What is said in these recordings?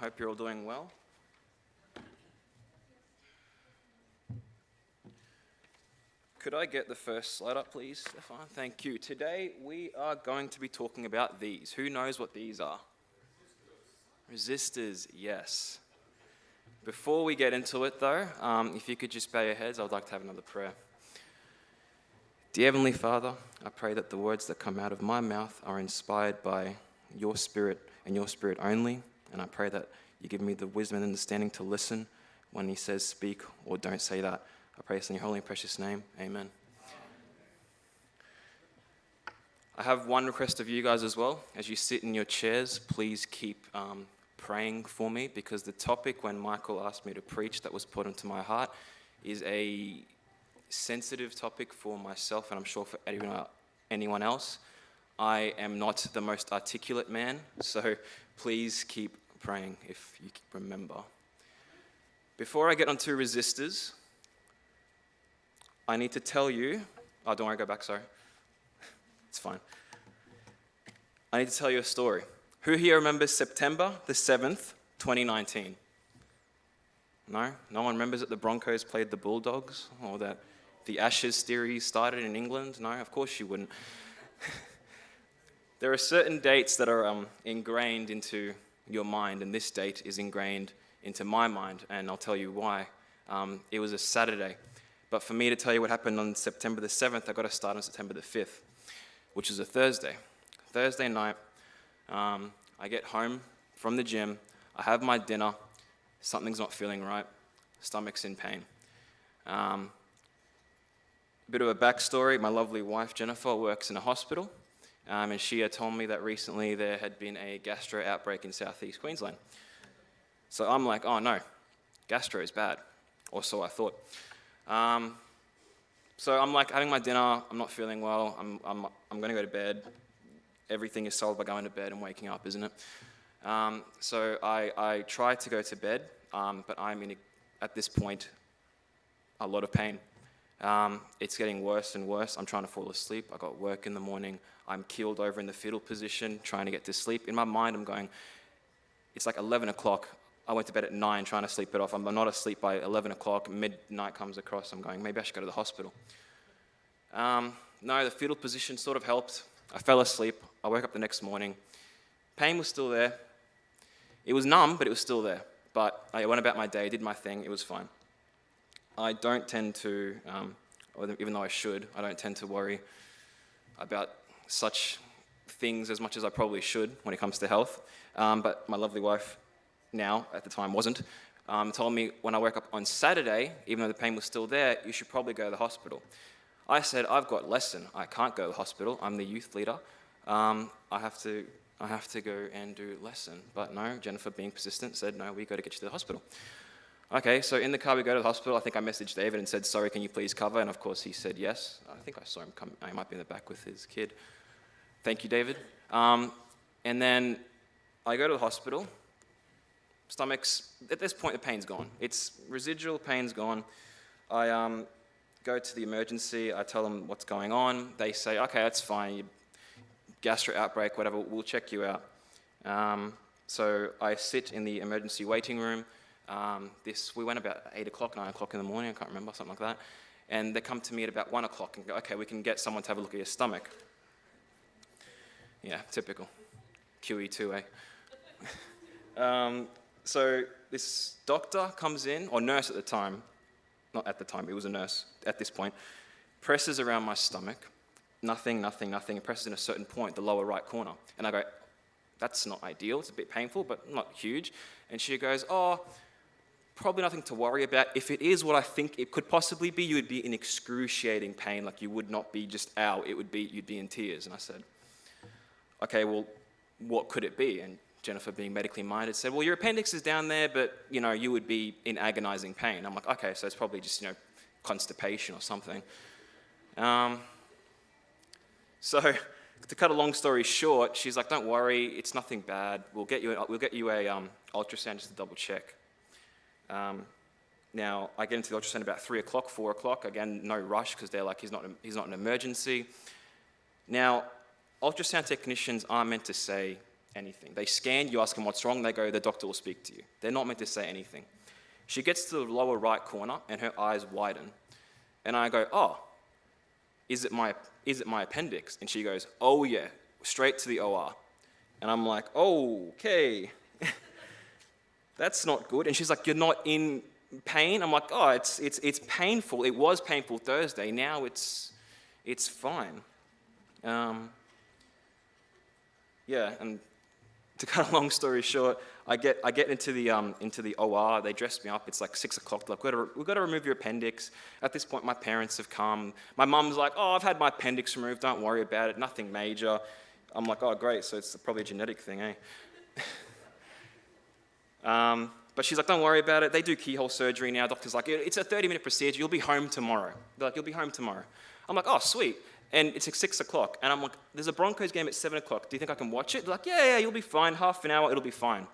Hope you're all doing well. Could I get the first slide up, please, Stefan? Thank you. Today, we are going to be talking about these. Who knows what these are? Resistors, yes. Before we get into it, though, if you could just bow your heads, I would like to have another prayer. Dear Heavenly Father, I pray that the words that come out of my mouth are inspired by your Spirit and your Spirit only, and I pray that you give me the wisdom and understanding to listen when he says speak or don't say that. I pray this in your holy and precious name. Amen. I have one request of you guys as well. As you sit in your chairs, please keep praying for me, because the topic when Michael asked me to preach that was put into my heart is a sensitive topic for myself, and I'm sure for anyone else. I am not the most articulate man, so please keep praying if you remember. Before I get onto resistors, I need to tell you, don't worry, go back, sorry. It's fine. I need to tell you a story. Who here remembers September the 7th, 2019? No? No one remembers that the Broncos played the Bulldogs? Or that the Ashes theory started in England? No, of course you wouldn't. There are certain dates that are ingrained into your mind, and this date is ingrained into my mind, and I'll tell you why. It was a Saturday. But for me to tell you what happened on September the 7th, I got to start on September the 5th, which is a Thursday. Thursday night, I get home from the gym, I have my dinner, something's not feeling right, stomach's in pain. A bit of a backstory, my lovely wife Jennifer works in a hospital, and she had told me that recently there had been a gastro outbreak in southeast Queensland. So I'm like, oh no, gastro is bad, or so I thought. So I'm like having my dinner, I'm not feeling well, I'm going to go to bed. Everything is solved by going to bed and waking up, isn't it? So I try to go to bed, but I'm in, at this point, a lot of pain. It's getting worse and worse. I'm trying to fall asleep. I got work in the morning. I'm keeled over in the fetal position, trying to get to sleep. In my mind, I'm going, it's like 11 o'clock. I went to bed at 9 trying to sleep it off. I'm not asleep by 11 o'clock. Midnight comes across. I'm going, maybe I should go to the hospital. No, the fetal position sort of helped. I fell asleep. I woke up the next morning. Pain was still there. It was numb, but it was still there. But I went about my day, did my thing. It was fine. I don't tend to, even though I should, I don't tend to worry about such things as much as I probably should when it comes to health. But my lovely wife, now, at the time wasn't, told me when I woke up on Saturday, even though the pain was still there, you should probably go to the hospital. I said, I've got lesson. I can't go to the hospital. I'm the youth leader. I have to go and do lesson. But no, Jennifer, being persistent, said, no, we got to get you to the hospital. Okay, so in the car we go to the hospital. I think I messaged David and said, sorry, can you please cover? And of course he said yes. I think I saw him come. He might be in the back with his kid. Thank you, David. And then I go to the hospital. Stomach's, at this point, the pain's gone. It's residual, pain's gone. I go to the emergency. I tell them what's going on. They say, okay, that's fine. Gastro outbreak, whatever, we'll check you out. So I sit in the emergency waiting room. We went about 8 o'clock, 9 o'clock in the morning, I can't remember, something like that. And they come to me at about 1 o'clock and go, okay, we can get someone to have a look at your stomach. Yeah, typical. QE2, eh? So this doctor comes in, or nurse at the time, not at the time, it was a nurse at this point, presses around my stomach, nothing, and presses in a certain point, the lower right corner. And I go, that's not ideal, it's a bit painful, but not huge. And she goes, oh, probably nothing to worry about. If it is what I think it could possibly be, you would be in excruciating pain, like you would not be just, ow, you'd be in tears. And I said, okay, well, what could it be? And Jennifer, being medically minded, said, well, your appendix is down there, but, you would be in agonizing pain. I'm like, okay, so it's probably just, constipation or something. So to cut a long story short, she's like, don't worry, it's nothing bad. We'll get you a ultrasound just to double check. Now, I get into the ultrasound about 3 o'clock, 4 o'clock. Again, no rush, because they're like, he's not an emergency. Now, ultrasound technicians aren't meant to say anything. They scan, you ask them what's wrong, they go, the doctor will speak to you. They're not meant to say anything. She gets to the lower right corner and her eyes widen. And I go, oh, is it my appendix? And she goes, oh yeah, straight to the OR. And I'm like, oh, okay. That's not good. And she's like, you're not in pain? I'm like, oh, it's painful. It was painful Thursday. Now it's fine. Yeah, and to cut a long story short, I get into the OR. They dress me up. It's like 6 o'clock. Like, we've got to remove your appendix. At this point, my parents have come. My mum's like, oh, I've had my appendix removed. Don't worry about it. Nothing major. I'm like, oh, great. So it's probably a genetic thing, eh? But she's like, don't worry about it. They do keyhole surgery now. Doctor's like, it's a 30-minute procedure. You'll be home tomorrow. They're like, you'll be home tomorrow. I'm like, oh, sweet. And it's like 6 o'clock. And I'm like, there's a Broncos game at 7 o'clock. Do you think I can watch it? They're like, yeah, you'll be fine. Half an hour, it'll be fine.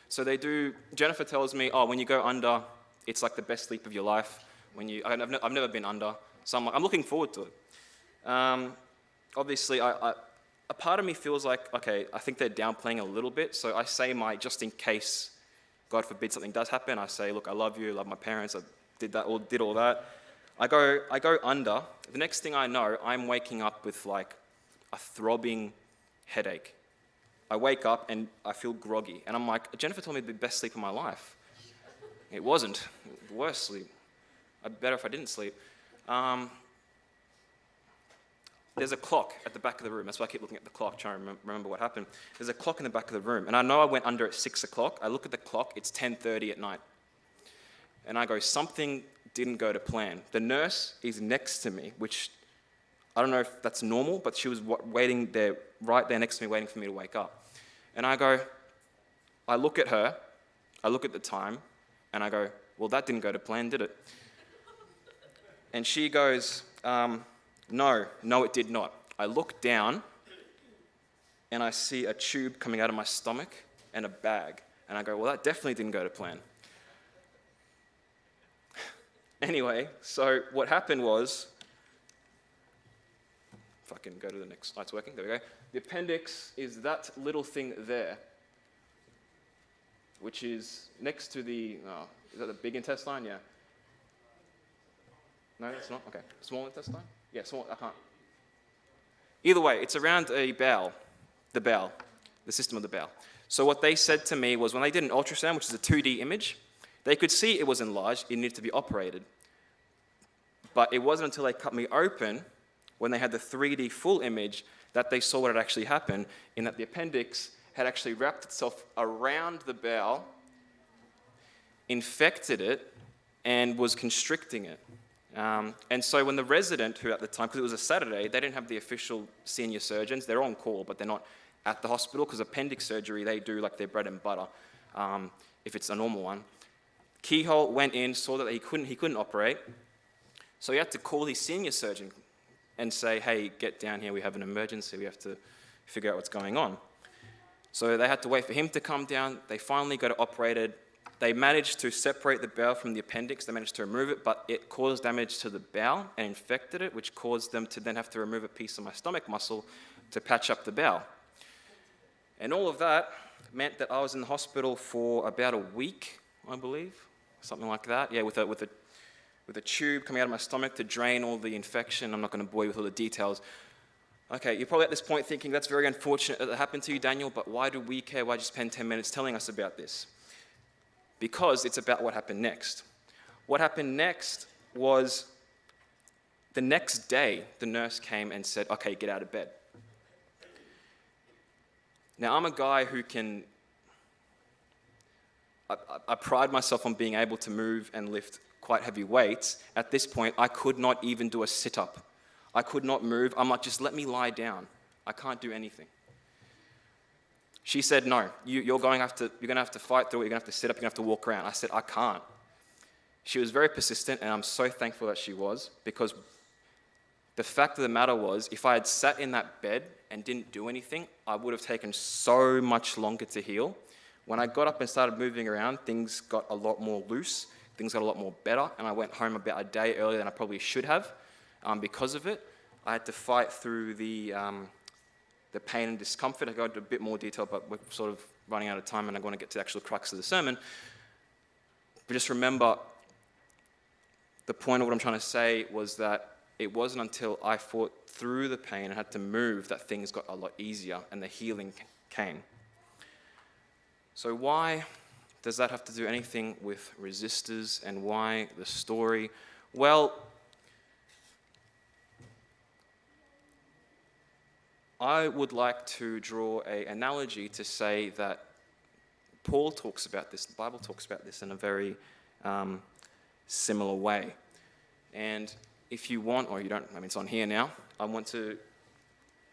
So they do. Jennifer tells me, oh, when you go under, it's like the best sleep of your life. I've never been under. So I'm like, I'm looking forward to it. Obviously, a part of me feels like, okay, I think they're downplaying a little bit. So I say just in case, God forbid something does happen, I say, look, I love you, I love my parents, I did all that. I go under. The next thing I know, I'm waking up with like a throbbing headache. I wake up and I feel groggy. And I'm like, Jennifer told me the best sleep of my life. It wasn't. The worst sleep. Better if I didn't sleep. There's a clock at the back of the room. That's why I keep looking at the clock, trying to remember what happened. There's a clock in the back of the room. And I know I went under at 6 o'clock. I look at the clock. It's 10:30 at night. And I go, something didn't go to plan. The nurse is next to me, which I don't know if that's normal, but she was waiting there, right there next to me, waiting for me to wake up. And I look at her, I look at the time, and I go, well, that didn't go to plan, did it? And she goes, no, it did not. I look down, and I see a tube coming out of my stomach and a bag. And I go, well, that definitely didn't go to plan. Anyway, so what happened was, if I can go to the next slide, it's working, there we go. The appendix is that little thing there, which is next to is that the big intestine? Yeah. No, it's not? Okay. Small intestine? Yeah, small, I can't. Either way, it's around the system of the bowel. So what they said to me was when they did an ultrasound, which is a 2D image, they could see it was enlarged, it needed to be operated. But it wasn't until they cut me open, when they had the 3D full image, that they saw what had actually happened, in that the appendix had actually wrapped itself around the bowel, infected it, and was constricting it. And so when the resident, who at the time, because it was a Saturday, they didn't have the official senior surgeons, they're on call, but they're not at the hospital, because appendix surgery, they do like their bread and butter, if it's a normal one. Keyhole went in, saw that he couldn't operate, so he had to call his senior surgeon and say, hey, get down here, we have an emergency, we have to figure out what's going on. So they had to wait for him to come down, they finally got it operated. They managed to separate the bowel from the appendix, they managed to remove it, but it caused damage to the bowel and infected it, which caused them to then have to remove a piece of my stomach muscle to patch up the bowel. And all of that meant that I was in the hospital for about a week, I believe, something like that. Yeah, with a tube coming out of my stomach to drain all the infection. I'm not going to bore you with all the details. Okay, you're probably at this point thinking, that's very unfortunate that happened to you, Daniel, but why do we care? Why did you spend 10 minutes telling us about this? Because it's about what happened next. What happened next was the next day, the nurse came and said, okay, get out of bed. Now, I'm a guy who I pride myself on being able to move and lift quite heavy weights. At this point, I could not even do a sit-up. I could not move. I'm like, just let me lie down. I can't do anything. She said, no, you're going to have to fight through it, you're going to have to sit up, you're going to have to walk around. I said, I can't. She was very persistent, and I'm so thankful that she was, because the fact of the matter was, if I had sat in that bed and didn't do anything, I would have taken so much longer to heal. When I got up and started moving around, things got a lot more loose, things got a lot more better, and I went home about a day earlier than I probably should have because of it. I had to fight through the the pain and discomfort. I go into a bit more detail, but we're sort of running out of time and I want to get to the actual crux of the sermon. But just remember, the point of what I'm trying to say was that it wasn't until I fought through the pain and had to move that things got a lot easier and the healing came. So why does that have to do anything with resistors, and why the story? Well, I would like to draw an analogy to say that Paul talks about this, the Bible talks about this in a very similar way. And if you want, or you don't, it's on here now, I want you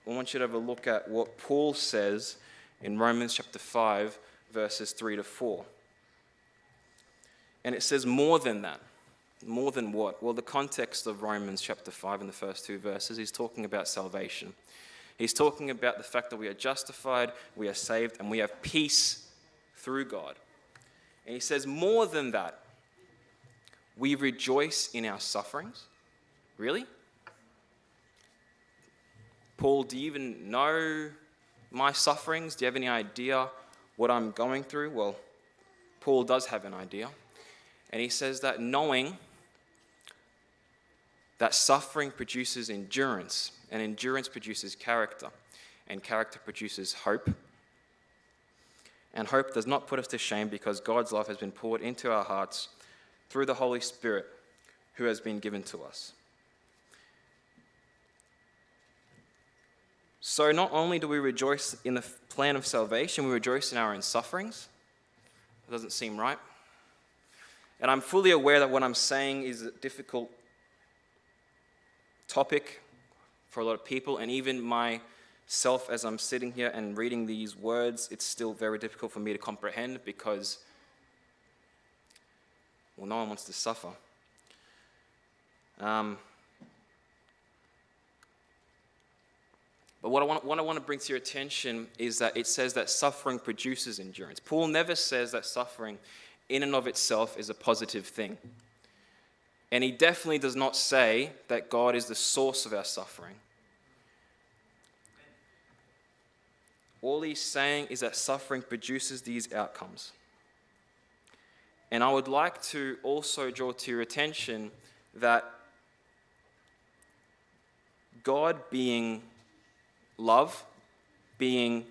to have a look at what Paul says in Romans chapter 5, verses 3 to 4. And it says more than that. More than what? Well, the context of Romans chapter 5 in the first two verses, he's talking about salvation. He's talking about the fact that we are justified, we are saved, and we have peace through God. And he says more than that. We rejoice in our sufferings. Really? Paul, do you even know my sufferings? Do you have any idea what I'm going through? Well, Paul does have an idea. And he says that knowing that suffering produces endurance, and endurance produces character, and character produces hope. And hope does not put us to shame because God's love has been poured into our hearts through the Holy Spirit who has been given to us. So not only do we rejoice in the plan of salvation, we rejoice in our own sufferings. It doesn't seem right. And I'm fully aware that what I'm saying is a difficult topic for a lot of people, and even myself, as I'm sitting here and reading these words, it's still very difficult for me to comprehend because, well, no one wants to suffer. But what I want to bring to your attention is that it says that suffering produces endurance. Paul never says that suffering in and of itself is a positive thing. And he definitely does not say that God is the source of our suffering. All he's saying is that suffering produces these outcomes. And I would like to also draw to your attention that God being love, being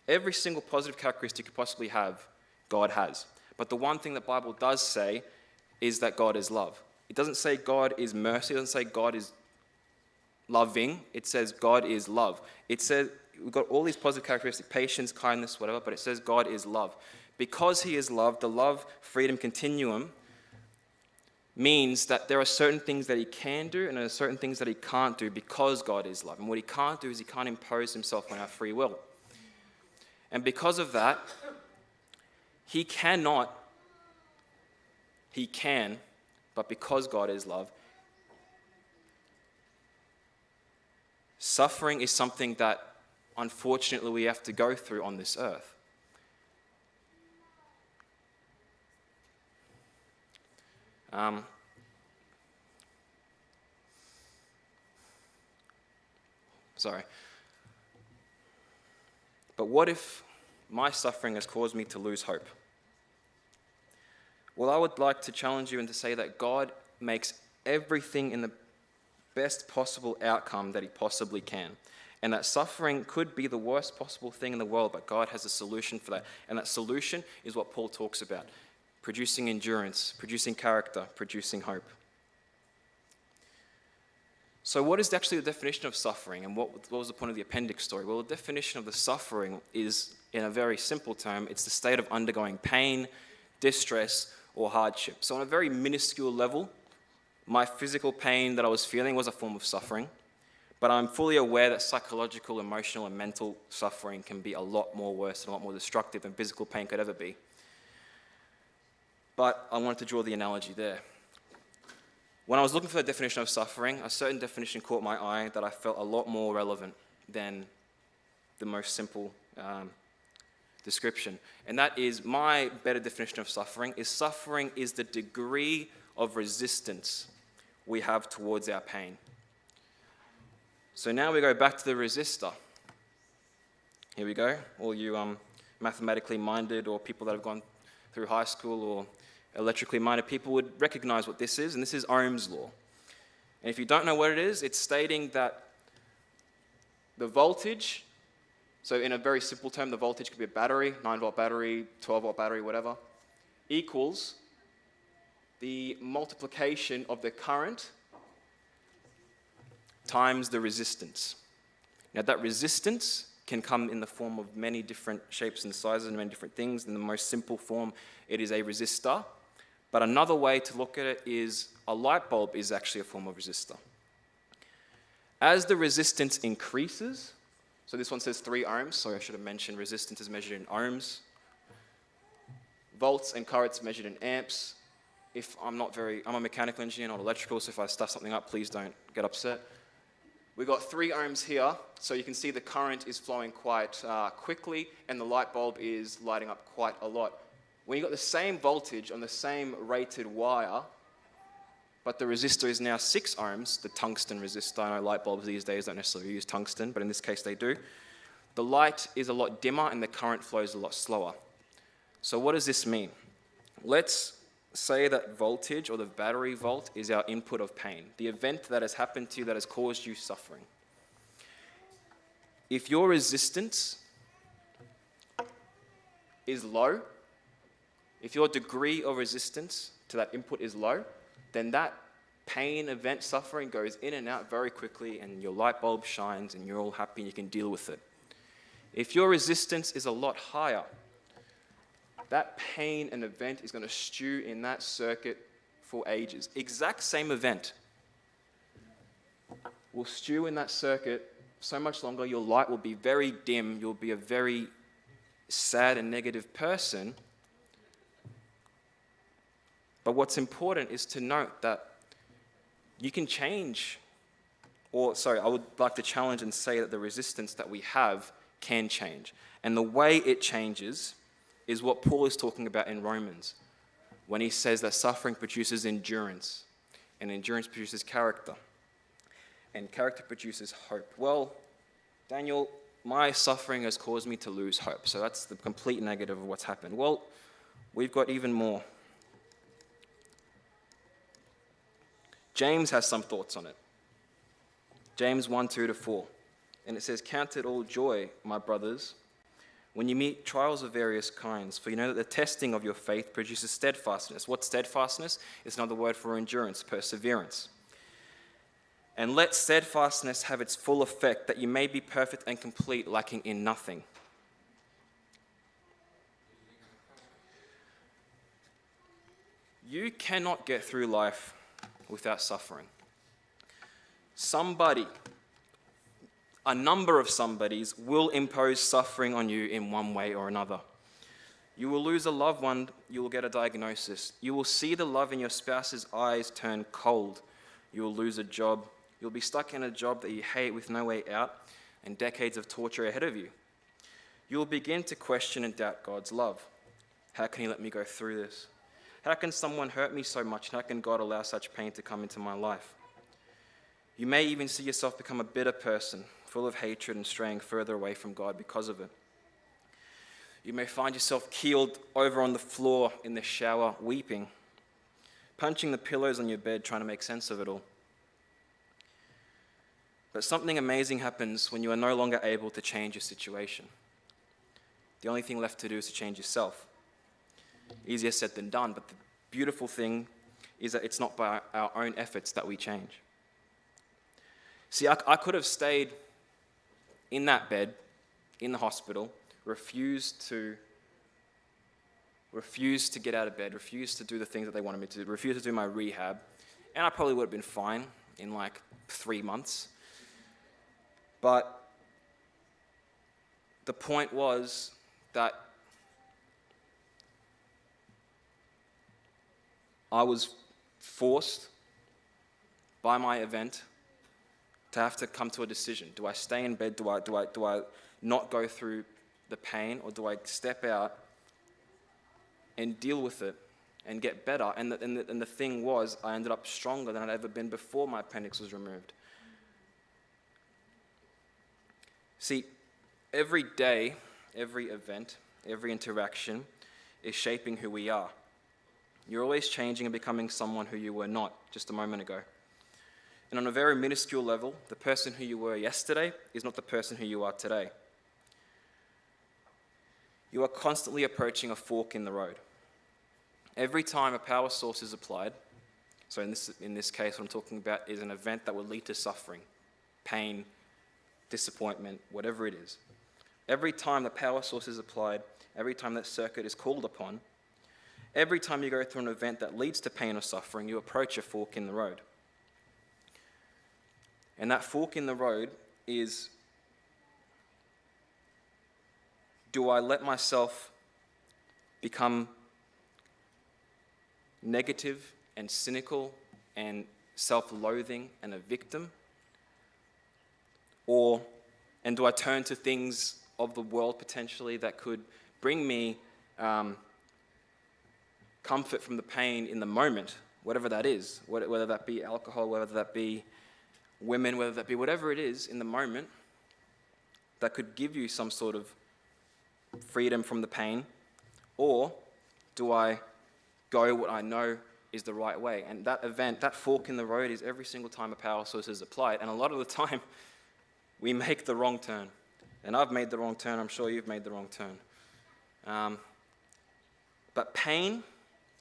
every single positive characteristic you could possibly have, God has. But the one thing the Bible does say is that God is love. It doesn't say God is mercy. It doesn't say God is loving. It says God is love. It says we've got all these positive characteristics, patience, kindness, whatever, but it says God is love. Because he is love, the love, freedom continuum means that there are certain things that he can do and there are certain things that he can't do because God is love. And what he can't do is he can't impose himself on our free will. And because of that, he can, but because God is love, suffering is something that unfortunately we have to go through on this earth. But what if my suffering has caused me to lose hope? Well, I would like to challenge you and to say that God makes everything in the best possible outcome that he possibly can. And that suffering could be the worst possible thing in the world, but God has a solution for that. And that solution is what Paul talks about: producing endurance, producing character, producing hope. So what is actually the definition of suffering, and what was the point of the appendix story? Well, the definition of the suffering is, in a very simple term, it's the state of undergoing pain, distress, or hardship. So on a very minuscule level, my physical pain that I was feeling was a form of suffering, but I'm fully aware that psychological, emotional, and mental suffering can be a lot more worse and a lot more destructive than physical pain could ever be. But I wanted to draw the analogy there. When I was looking for the definition of suffering, a certain definition caught my eye that I felt a lot more relevant than the most simple description. And that is, my better definition of suffering is the degree of resistance we have towards our pain. So now we go back to the resistor. Here we go. All you mathematically minded or people that have gone through high school or electrically minded people would recognize what this is, and this is Ohm's law. And if you don't know what it is, it's stating that the voltage, so in a very simple term, the voltage could be a battery, 9-volt battery, 12-volt battery, whatever, equals the multiplication of the current times the resistance. Now that resistance can come in the form of many different shapes and sizes and many different things. In the most simple form, it is a resistor. But another way to look at it is a light bulb is actually a form of resistor. As the resistance increases, so this one says 3 ohms, so I should have mentioned resistance is measured in ohms. Volts and currents measured in amps. I'm a mechanical engineer, not electrical, so if I stuff something up, please don't get upset. We've got 3 ohms here, so you can see the current is flowing quite quickly, and the light bulb is lighting up quite a lot. When you've got the same voltage on the same rated wire, but the resistor is now 6 ohms, the tungsten resistor. I know light bulbs these days don't necessarily use tungsten, but in this case they do. The light is a lot dimmer and the current flows a lot slower. So what does this mean? Let's say that voltage or the battery volt is our input of pain, the event that has happened to you that has caused you suffering. If your resistance is low, if your degree of resistance to that input is low, then that pain, event, suffering goes in and out very quickly and your light bulb shines and you're all happy and you can deal with it. If your resistance is a lot higher, that pain and event is going to stew in that circuit for ages. Exact same event will stew in that circuit so much longer. Your light will be very dim. You'll be a very sad and negative person. But what's important is to note that you can change, I would like to challenge and say that the resistance that we have can change. And the way it changes is what Paul is talking about in Romans, when he says that suffering produces endurance, and endurance produces character, and character produces hope. Well, Daniel, my suffering has caused me to lose hope, so that's the complete negative of what's happened. Well, we've got even more. James has some thoughts on it. James 1:2-4, and it says, "Count it all joy, my brothers, when you meet trials of various kinds, for you know that the testing of your faith produces steadfastness." What's steadfastness? It's another word for endurance, perseverance. "And let steadfastness have its full effect, that you may be perfect and complete, lacking in nothing." You cannot get through life without suffering. A number of somebodies will impose suffering on you in one way or another. You will lose a loved one, you will get a diagnosis. You will see the love in your spouse's eyes turn cold. You will lose a job. You'll be stuck in a job that you hate with no way out and decades of torture ahead of you. You will begin to question and doubt God's love. How can He let me go through this? How can someone hurt me so much? How can God allow such pain to come into my life? You may even see yourself become a bitter person, full of hatred and straying further away from God because of it. You may find yourself keeled over on the floor in the shower, weeping, punching the pillows on your bed, trying to make sense of it all. But something amazing happens when you are no longer able to change your situation. The only thing left to do is to change yourself. Easier said than done, but the beautiful thing is that it's not by our own efforts that we change. See, I could have stayed in that bed, in the hospital, refused to get out of bed, refused to do the things that they wanted me to do, refused to do my rehab, and I probably would have been fine in like 3 months. But the point was that I was forced by my event to have to come to a decision. Do I stay in bed? Do I not go through the pain, or do I step out and deal with it and get better? And the thing was, I ended up stronger than I'd ever been before my appendix was removed. See, every day, every event, every interaction is shaping who we are. You're always changing and becoming someone who you were not just a moment ago. And on a very minuscule level, the person who you were yesterday is not the person who you are today. You are constantly approaching a fork in the road. Every time a power source is applied, so in this case what I'm talking about is an event that will lead to suffering, pain, disappointment, whatever it is. Every time the power source is applied, every time that circuit is called upon, every time you go through an event that leads to pain or suffering, you approach a fork in the road. And that fork in the road is, do I let myself become negative and cynical and self-loathing and a victim? And do I turn to things of the world potentially that could bring me comfort from the pain in the moment, whatever that is, whether that be alcohol, whether that be women, whether that be whatever it is in the moment that could give you some sort of freedom from the pain? Or do I go what I know is the right way? And that event, that fork in the road, is every single time a power source is applied. And a lot of the time, we make the wrong turn. And I've made the wrong turn. I'm sure you've made the wrong turn. But pain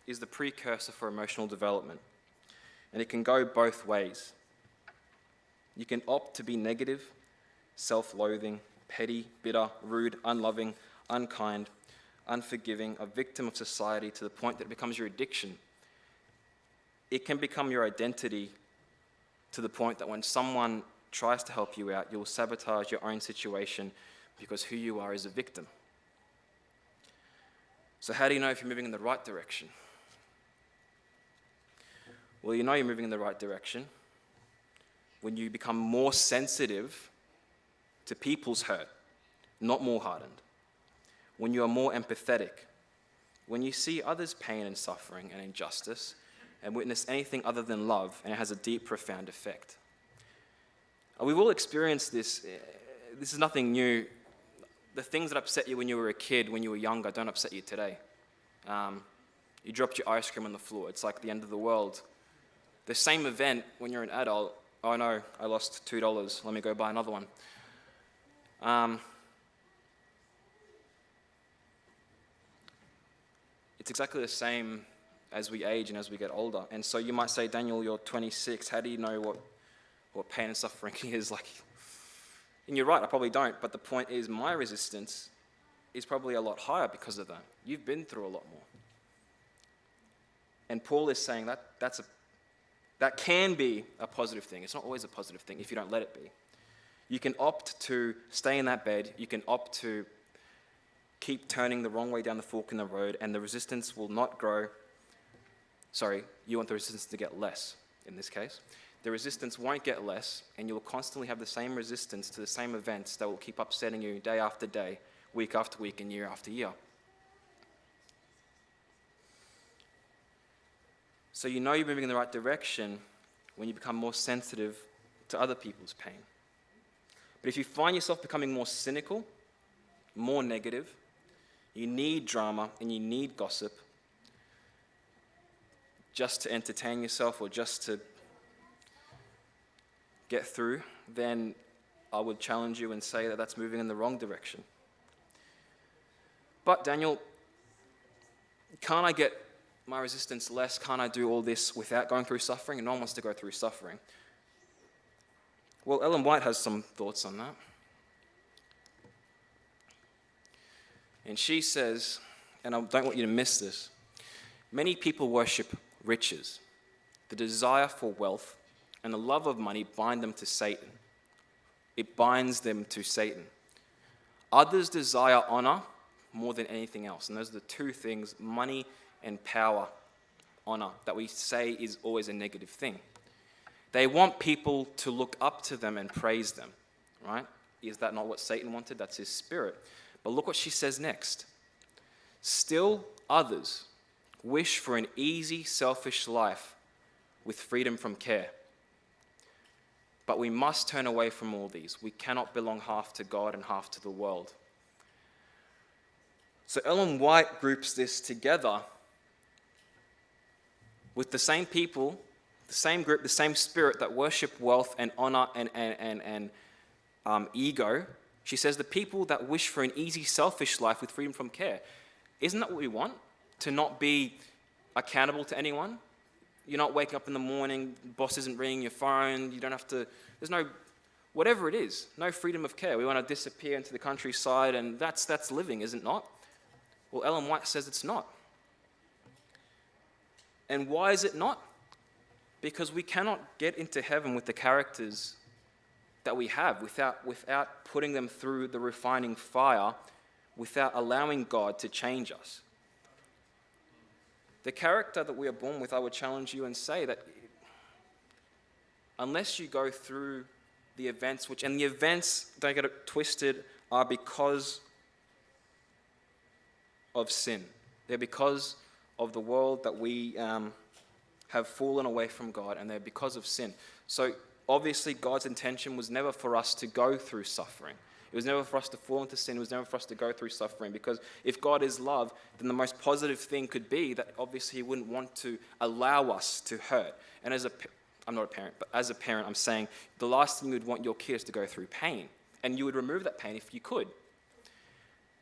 is the precursor for emotional development. And it can go both ways. You can opt to be negative, self-loathing, petty, bitter, rude, unloving, unkind, unforgiving, a victim of society to the point that it becomes your addiction. It can become your identity to the point that when someone tries to help you out, you'll sabotage your own situation because who you are is a victim. So how do you know if you're moving in the right direction? Well, you know you're moving in the right direction when you become more sensitive to people's hurt, not more hardened. When you are more empathetic, when you see others' pain and suffering and injustice and witness anything other than love, and it has a deep, profound effect. We've all experienced this. This is nothing new. The things that upset you when you were a kid, when you were younger, don't upset you today. You dropped your ice cream on the floor. It's like the end of the world. The same event when you're an adult, oh no, I lost $2. Let me go buy another one. It's exactly the same as we age and as we get older. And so you might say, Daniel, you're 26. How do you know what pain and suffering is like? And you're right, I probably don't. But the point is, my resistance is probably a lot higher because of that. You've been through a lot more. And Paul is saying that can be a positive thing. It's not always a positive thing if you don't let it be. You can opt to stay in that bed. You can opt to keep turning the wrong way down the fork in the road, and the resistance will not grow. Sorry, you want the resistance to get less in this case. The resistance won't get less, and you'll constantly have the same resistance to the same events that will keep upsetting you day after day, week after week, and year after year. So you know you're moving in the right direction when you become more sensitive to other people's pain. But if you find yourself becoming more cynical, more negative, you need drama and you need gossip just to entertain yourself or just to get through, then I would challenge you and say that that's moving in the wrong direction. But Daniel, can't I get my resistance less? Can't I do all this without going through suffering? And no one wants to go through suffering. Well, Ellen White has some thoughts on that. And she says, and I don't want you to miss this, many people worship riches. The desire for wealth and the love of money bind them to Satan. It binds them to Satan. Others desire honor more than anything else. And those are the two things, money and power, honor, that we say is always a negative thing. They want people to look up to them and praise them, right? Is that not what Satan wanted? That's his spirit. But look what she says next. Still others wish for an easy, selfish life with freedom from care. But we must turn away from all these. We cannot belong half to God and half to the world. So Ellen White groups this together with the same people, the same group, the same spirit that worship wealth and honor and ego. She says the people that wish for an easy, selfish life with freedom from care. Isn't that what we want? To not be accountable to anyone? You're not waking up in the morning, the boss isn't ringing your phone, you don't have to, there's no, whatever it is, no freedom of care. We want to disappear into the countryside, and that's living, is it not? Well, Ellen White says it's not. And why is it not? Because we cannot get into heaven with the characters that we have without putting them through the refining fire, without allowing God to change us. The character that we are born with, I would challenge you and say that unless you go through the events, and the events, don't get it twisted, are because of sin. They're because of the world that we have fallen away from God, and they're because of sin. So obviously God's intention was never for us to go through suffering. It was never for us to fall into sin. It was never for us to go through suffering, because if God is love, then the most positive thing could be that obviously he wouldn't want to allow us to hurt. And I'm not a parent, but as a parent, I'm saying the last thing you would want your kids to go through pain, and you would remove that pain if you could.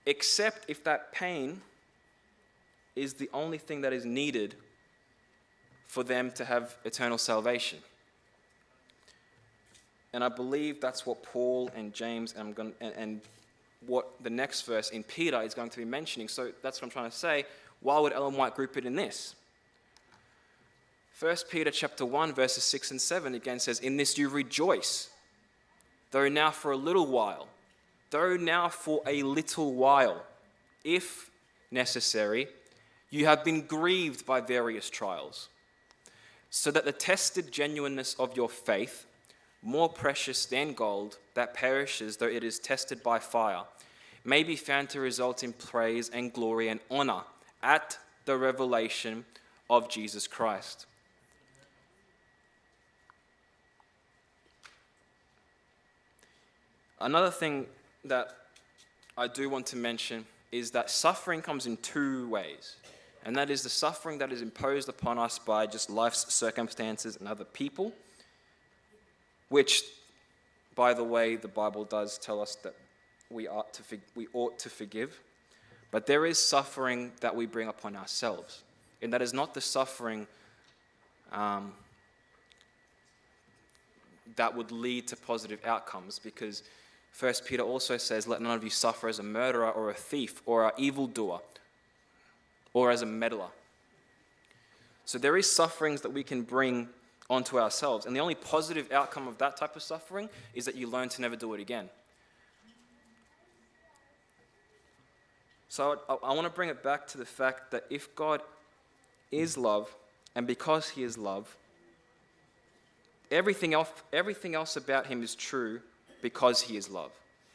Except if that pain is the only thing that is needed for them to have eternal salvation. And I believe that's what Paul and James and what the next verse in Peter is going to be mentioning. So that's what I'm trying to say. Why would Ellen White group it in this? 1 Peter chapter 1, verses 6 and 7 again says, "In this you rejoice, though now for a little while, if necessary, you have been grieved by various trials, so that the tested genuineness of your faith, more precious than gold that perishes though it is tested by fire, may be found to result in praise and glory and honor at the revelation of Jesus Christ." Another thing that I do want to mention is that suffering comes in two ways. And that is the suffering that is imposed upon us by just life's circumstances and other people, which, by the way, the Bible does tell us that we ought to forgive. But there is suffering that we bring upon ourselves. And that is not the suffering that would lead to positive outcomes, because 1 Peter also says, "Let none of you suffer as a murderer or a thief or an evildoer or as a meddler." So there is sufferings that we can bring onto ourselves. And the only positive outcome of that type of suffering is that you learn to never do it again. So I want to bring it back to the fact that if God is love, and because he is love, everything else about him is true because he is love.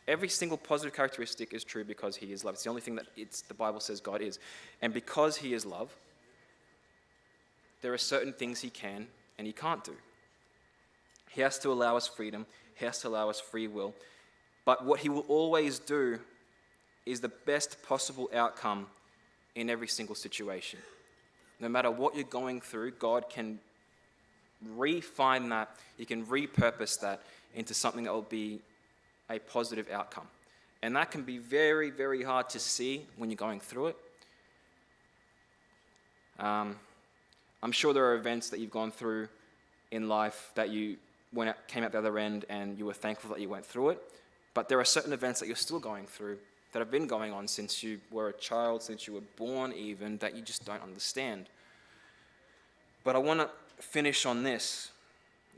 Every single positive characteristic is true because he is love. It's the only thing that the Bible says God is. And because he is love, there are certain things he can and he can't do. He has to allow us freedom. He has to allow us free will. But what he will always do is the best possible outcome in every single situation. No matter what you're going through, God can refine that. He can repurpose that into something that will be a positive outcome. And that can be very, very hard to see when you're going through it. I'm sure there are events that you've gone through in life that you came out the other end and you were thankful that you went through it. But there are certain events that you're still going through that have been going on since you were a child, since you were born even, that you just don't understand. But I want to finish on this.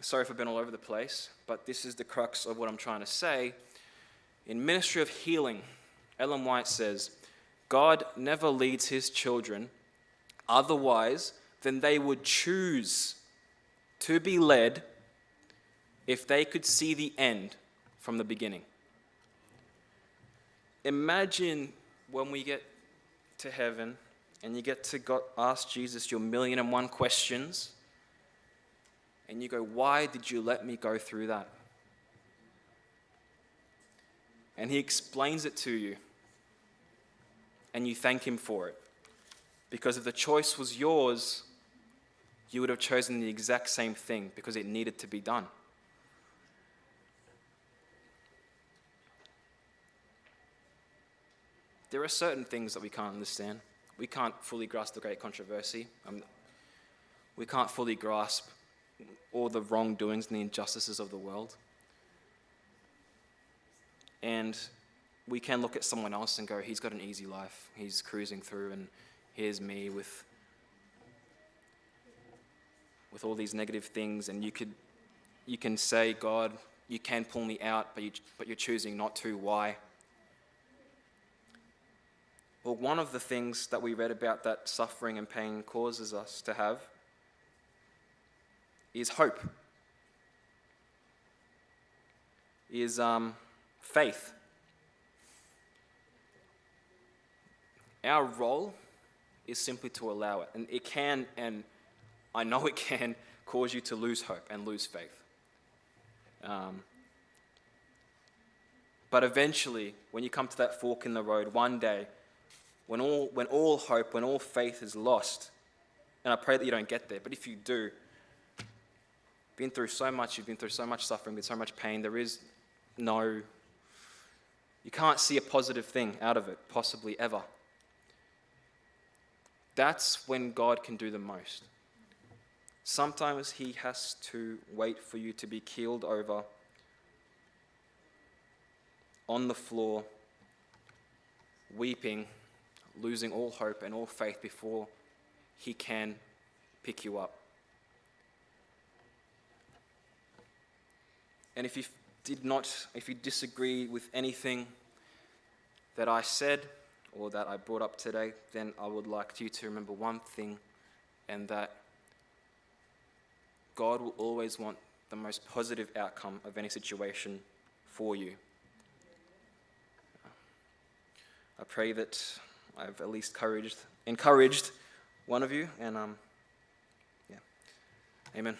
Sorry if I've been all over the place, but this is the crux of what I'm trying to say. In Ministry of Healing, Ellen White says, "God never leads his children otherwise than they would choose to be led if they could see the end from the beginning." Imagine when we get to heaven and you get to ask Jesus your 1,000,001 questions, and you go, "Why did you let me go through that? and he explains it to you, and you thank him for it. Because if the choice was yours, you would have chosen the exact same thing because it needed to be done. There are certain things that we can't understand. We can't fully grasp the great controversy. We can't fully grasp all the wrongdoings and the injustices of the world. And we can look at someone else and go, he's got an easy life. He's cruising through, and here's me with all these negative things. And you can say, God, you can pull me out, but you're choosing not to. Why? Well, one of the things that we read about that suffering and pain causes us to have is hope, is faith. Our role is simply to allow it. And it can, and I know it can, cause you to lose hope and lose faith. But eventually, when you come to that fork in the road, one day, when all hope, when all faith is lost, and I pray that you don't get there, but if you do, you've been through so much suffering, with so much pain, you can't see a positive thing out of it, possibly ever. That's when God can do the most. Sometimes he has to wait for you to be keeled over on the floor, weeping, losing all hope and all faith before he can pick you up. And if you disagree with anything that I said or that I brought up today, then I would like you to remember one thing, and that God will always want the most positive outcome of any situation for you. I pray that I've at least encouraged one of you, and amen.